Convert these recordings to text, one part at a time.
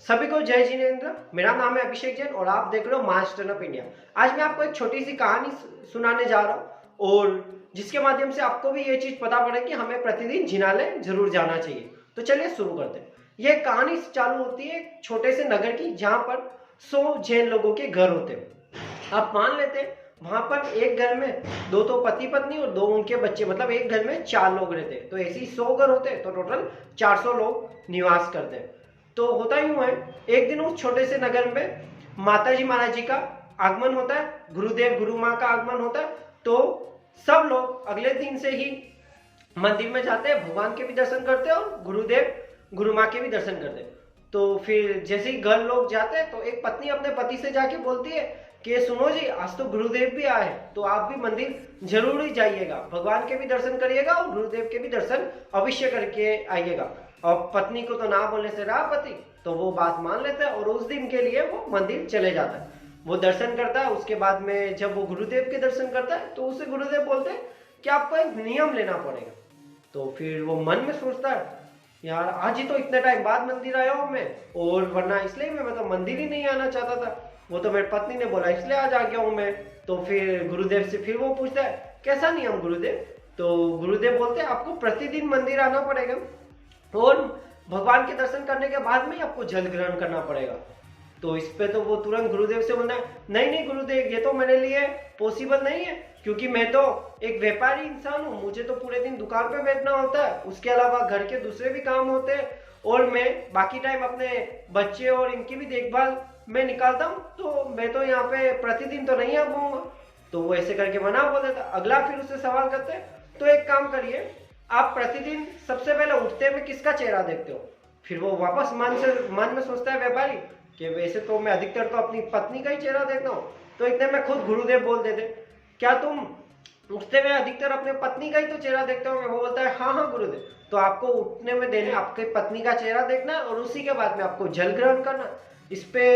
सभी को जय जिनेन्द्र। मेरा नाम है अभिषेक जैन और आप देख रहे हो मास टर्नअप इंडिया। आज मैं आपको एक छोटी सी कहानी सुनाने जा रहा हूँ और जिसके माध्यम से आपको भी ये चीज पता पड़े कि हमें प्रतिदिन जिनालय जरूर जाना चाहिए। तो चलिए शुरू करते हैं। यह कहानी चालू होती है एक छोटे से नगर की, जहां पर 100 जैन लोगों के घर होते हैं। आप मान लेते हैं वहां पर एक घर में दो तो पति पत्नी और दो उनके बच्चे, मतलब एक घर में 4 लोग रहते हैं। तो ऐसे ही 100 घर होते हैं, तो टोटल 400 लोग निवास करते हैं। तो होता यूं है, एक दिन उस छोटे से नगर में माताजी महाराज जी का आगमन होता है, गुरुदेव गुरु माँ का आगमन होता है। तो सब लोग अगले दिन से ही मंदिर में जाते हैं, भगवान के भी दर्शन करते हैं और गुरुदेव गुरु माँ के भी दर्शन करते हैं। तो फिर जैसे ही घर लोग जाते हैं तो एक पत्नी अपने पति से जाके बोलती है कि सुनो जी, आज तो गुरुदेव भी आए, तो आप भी मंदिर जरूर ही जाइएगा, भगवान के भी दर्शन करिएगा और गुरुदेव के भी दर्शन अवश्य करके आइएगा। और पत्नी को तो ना बोलने से रहा पति, तो वो बात मान लेता है और उस दिन के लिए वो मंदिर चले जाता है। वो दर्शन करता है। उसके बाद में जब वो गुरुदेव के दर्शन करता है तो उसे गुरुदेव बोलते हैं कि आपको एक नियम लेना पड़ेगा। तो फिर वो मन में सोचता है, यार आज ही तो इतने टाइम बाद मंदिर आया हूं मैं, और वरना इसलिए मैं तो मंदिर ही नहीं आना चाहता था, वो तो मेरी पत्नी ने बोला इसलिए आज आ गया हूं मैं। तो फिर गुरुदेव से फिर वो पूछता है कैसा नियम गुरुदेव? तो गुरुदेव बोलते हैं आपको प्रतिदिन मंदिर आना पड़ेगा और भगवान के दर्शन करने के बाद में ही आपको जल ग्रहण करना पड़ेगा। तो इस पे तो वो तुरंत गुरुदेव से बोलना है, नहीं नहीं गुरुदेव, ये तो मेरे लिए पॉसिबल नहीं है, क्योंकि मैं तो एक व्यापारी इंसान हूँ, मुझे तो पूरे दिन दुकान पे बैठना होता है, उसके अलावा घर के दूसरे भी काम होते हैं और मैं बाकी टाइम अपने बच्चे और इनकी भी देखभाल में निकालता हूँ, तो मैं तो यहाँ पे प्रतिदिन तो नहीं आ पाऊंगा। तो वो ऐसे करके मना बोल देता। अगला फिर उससे सवाल करते हैं, तो एक काम करिए, आप प्रतिदिन सबसे पहले उठते में किसका चेहरा देखते हो? फिर वो वापस मन में सोचता है व्यापारी कि वैसे तो मैं अधिकतर तो अपनी पत्नी का ही चेहरा देखता हूँ। तो इतने में खुद गुरुदेव बोल देते, क्या तुम उठते में अधिकतर अपने पत्नी का ही तो चेहरा देखते हो? वो बोलता है हाँ हाँ गुरुदेव। तो आपको उठने में देने आपके पत्नी का चेहरा देखना है और उसी के बाद में आपको जल ग्रहण करना। इस पे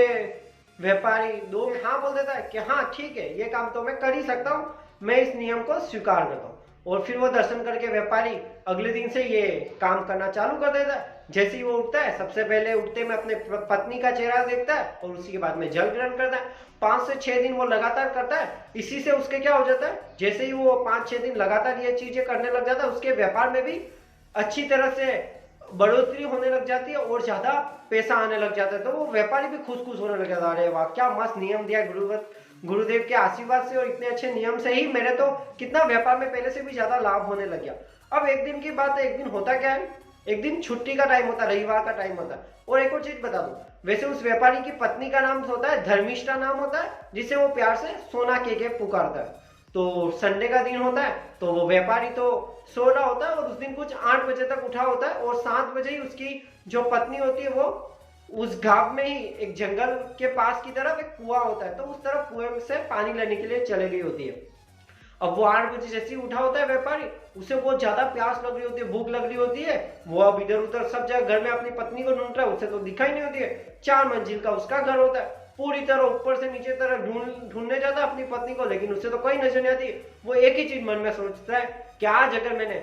व्यापारी दो में हाँ बोल देता है कि हाँ ठीक है, ये काम तो मैं कर ही सकता हूँ, मैं इस नियम को स्वीकार करता हूँ। और फिर वो दर्शन करके व्यापारी अगले दिन से ये काम करना चालू कर देता है। जैसे ही वो उठता है, सबसे पहले उठते में अपने पत्नी का चेहरा देखता है और उसी के बाद में जल ग्रहण करता है। 5 से 6 दिन वो लगातार करता है। इसी से उसके क्या हो जाता है, जैसे ही वो 5-6 दिन लगातार ये चीजें करने लग जाता है, उसके व्यापार में भी अच्छी तरह से बढ़ोतरी होने लग जाती है और ज्यादा पैसा आने लग जाता है। तो वो व्यापारी भी खुश खुश होने लग जाता है, अरे वाह क्या मस्त नियम दिया गुरुदेव के आशीर्वाद से, और इतने अच्छे नियम से ही मेरे तो कितना व्यापार में पहले से भी ज्यादा लाभ होने लग गया। अब एक दिन की बात है, एक दिन होता क्या है, एक दिन छुट्टी का टाइम होता है, रविवार का टाइम होता है। और एक और चीज बता दूं, वैसे उस व्यापारी की पत्नी का नाम होता है धर्मिष्ठा नाम होता है, जिसे वो प्यार से सोना के पुकारता है। तो संडे का दिन होता है, तो वो व्यापारी तो सो रहा होता है और उस दिन कुछ 8 बजे तक उठा होता है और 7 बजे ही उसकी जो पत्नी होती है वो उस घाट में ही एक जंगल के पास की तरफ एक कुआं होता है, तो उस तरफ कुएं से पानी लेने के लिए चले गई होती है। अब वो 8 बजे जैसे ही उठा होता है व्यापारी, उसे बहुत ज्यादा प्यास लग रही होती है, भूख लग रही होती है। वो अब इधर उधर सब जगह घर में अपनी पत्नी को ढूंढ रहा है, उसे तो दिखाई नहीं होती है। 4 मंजिल का उसका घर होता है, पूरी तरह ऊपर से नीचे तरह ढूंढने जाता है अपनी पत्नी को, लेकिन उसे तो कोई नजर नहीं आती। वो एक ही चीज मन में सोचता है कि आज अगर मैंने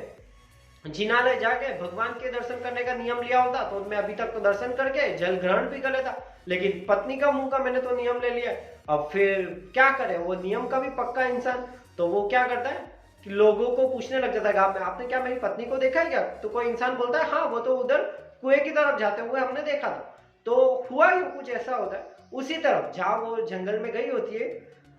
जिनालय जाके भगवान के दर्शन करने का नियम लिया होता तो मैं अभी तक तो दर्शन करके जल ग्रहण भी कर लेता, लेकिन पत्नी का मुंह का मैंने तो नियम ले लिया। अब फिर क्या करे, वो नियम का भी पक्का इंसान। तो वो क्या करता है कि लोगों को पूछने लग जाता है, आपने क्या मेरी पत्नी को देखा है क्या? तो कोई इंसान बोलता है हाँ, वो तो उधर कुएं की तरफ जाते हुए हमने देखा था। तो हुआ ही कुछ ऐसा होता है, उसी तरफ जहां वो जंगल में गई होती है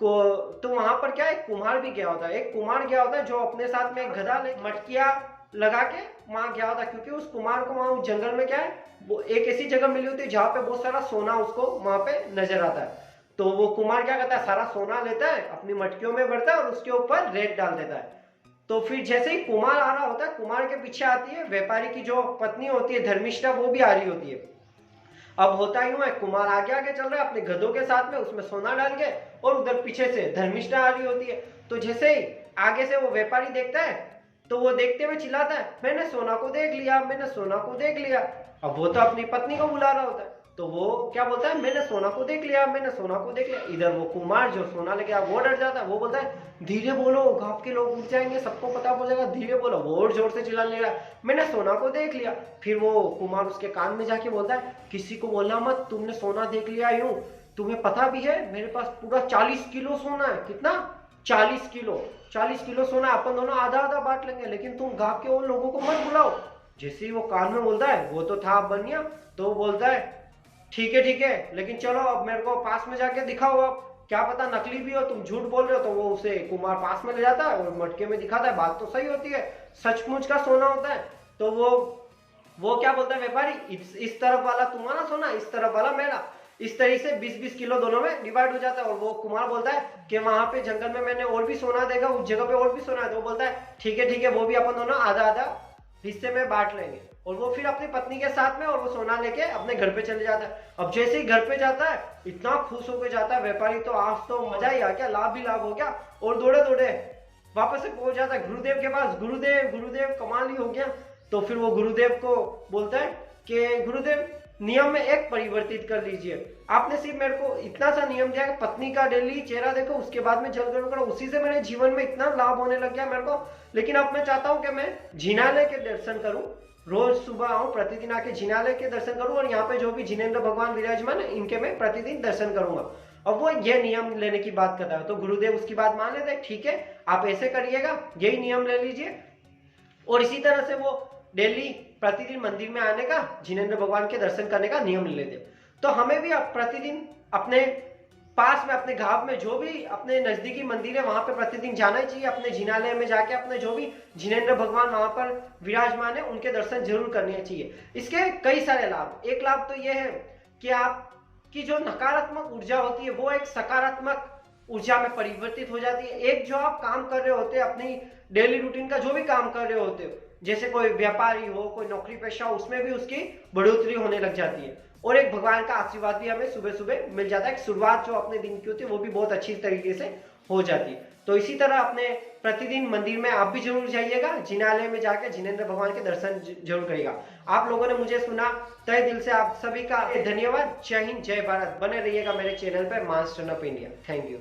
को, तो वहां पर क्या एक कुम्हार भी गया होता है। एक कुम्हार गया होता है जो अपने साथ में एक गधा ले मटकिया लगा के वहां गया होता है, क्योंकि उस कुम्हार को वहां उस जंगल में क्या है, वो एक ऐसी जगह मिली होती है जहां पे बहुत सारा सोना उसको वहां पे नजर आता है। तो वो कुम्हार क्या करता है, सारा सोना लेता है, अपनी मटकियों में भरता है और उसके ऊपर रेत डाल देता है। तो फिर जैसे ही कुम्हार आ रहा होता है, कुम्हार के पीछे आती है व्यापारी की जो पत्नी होती है धर्मिष्ठा, वो भी आ रही होती है। अब होता यूं है, कुमार आगे आगे चल रहा है अपने गधों के साथ में, उसमें सोना डाल के, और उधर पीछे से धर्मिष्ठा आ रही होती है। तो जैसे ही आगे से वो व्यापारी देखता है, तो वो देखते हुए चिल्लाता है, मैंने सोना को देख लिया, मैंने सोना को देख लिया। अब वो तो अपनी पत्नी को बुला रहा होता है। तो वो क्या बोलता है, मैंने सोना को देख लिया, मैंने सोना को देख लिया। इधर वो कुमार जो सोना लेके आया वो डर जाता है, वो बोलता है धीरे बोलो, गांव के लोग उठ जाएंगे, सबको पता हो जाएगा, धीरे बोलो। वो और जोर से चिल्लाने लगा, मैंने सोना को देख लिया। फिर वो कुमार उसके कान में जाके बोलता है, किसी को बोलना मत, तुमने सोना देख लिया यूं, तुम्हें पता भी है मेरे पास पूरा 40 किलो सोना है। कितना? 40 किलो। 40 किलो सोना, अपन दोनों आधा आधा बांट लेंगे, लेकिन तुम गांव के उन लोगों को मत बुलाओ। जैसे ही वो कान में बोलता है, वो तो था बनिया, तो वो बोलता है ठीक है, लेकिन चलो अब मेरे को पास में जाके दिखाओ, अब क्या पता नकली भी हो, तुम झूठ बोल रहे हो। तो वो उसे कुमार पास में ले जाता है और मटके में दिखाता है, बात तो सही होती है, सचमुच का सोना होता है। तो वो क्या बोलता है व्यापारी, इस तरफ वाला तुम्हारा सोना, इस तरफ वाला मेरा। इस तरीके से 20-20 किलो दोनों में डिवाइड हो जाता है। और वो कुमार बोलता है कि वहां पे जंगल में मैंने और भी सोना देखा, उस जगह पे और भी सोना है। तो वो बोलता है ठीक है, वो भी अपन दोनों आधा आधा हिस्से में बांट लेंगे। और वो फिर अपनी पत्नी के साथ में, और वो सोना लेके अपने घर पे चले जाता है। अब जैसे ही घर पे जाता है, इतना खुश होकर जाता है व्यापारी, तो आज तो मजा ही आ गया, लाभ ही लाभ हो गया। और दौड़े दौड़े वापस से पहुंच जाता है गुरुदेव के पास। गुरुदेव कमाल ही हो गया। तो फिर वो गुरुदेव को बोलता है कि गुरुदेव, नियम में एक परिवर्तित कर लीजिए। आपने सिर्फ मेरे को इतना सा नियम दिया कि पत्नी का डेली चेहरा देखो, उसके बाद में जल ग्रहण करो, उसी से मेरे जीवन में इतना लाभ होने लग गया मेरे को। लेकिन अब मैं चाहता हूं कि मैं जिनालय के दर्शन करूं, रोज सुबह आऊं, प्रतिदिन आके जिनालय के दर्शन करूं, और यहाँ पे जो भी जिनेंद्र भगवान विराजमान है इनके मैं प्रतिदिन दर्शन करूंगा। अब वो ये नियम लेने की बात कर रहा है। तो गुरुदेव उसकी बात मान लेते, ठीक है आप ऐसे करिएगा, यही नियम ले लीजिए। और इसी तरह से वो डेली प्रतिदिन मंदिर में आने का, जिनेंद्र भगवान के दर्शन करने का नियम ले लेते। तो हमें भी प्रतिदिन अपने पास में, अपने गांव में जो भी अपने नजदीकी मंदिर है वहां पे प्रतिदिन जाना ही चाहिए। अपने जिनालय में जाके अपने जो भी जिनेंद्र भगवान वहां पर विराजमान है उनके दर्शन जरूर करने चाहिए। इसके कई सारे लाभ। एक लाभ तो यह है कि आपकी जो नकारात्मक ऊर्जा होती है वो एक सकारात्मक ऊर्जा में परिवर्तित हो जाती है। एक जो आप काम कर रहे होते हैं, अपनी डेली रूटीन का जो भी काम कर रहे होते हो, जैसे कोई व्यापारी हो, कोई नौकरी पेशा हो, उसमें भी उसकी बढ़ोतरी होने लग जाती है। और एक भगवान का आशीर्वाद भी हमें सुबह सुबह मिल जाता है। शुरुआत जो अपने दिन की होती है वो भी बहुत अच्छी तरीके से हो जाती है। तो इसी तरह अपने प्रतिदिन मंदिर में आप भी जरूर जाइएगा, जिनालय में जाकर जिनेंद्र भगवान के दर्शन जरूर करिएगा। आप लोगों ने मुझे सुना, तहे दिल से आप सभी का धन्यवाद। जय हिंद, जय भारत। बने रहिएगा मेरे चैनल पर mass turn up India. Thank you.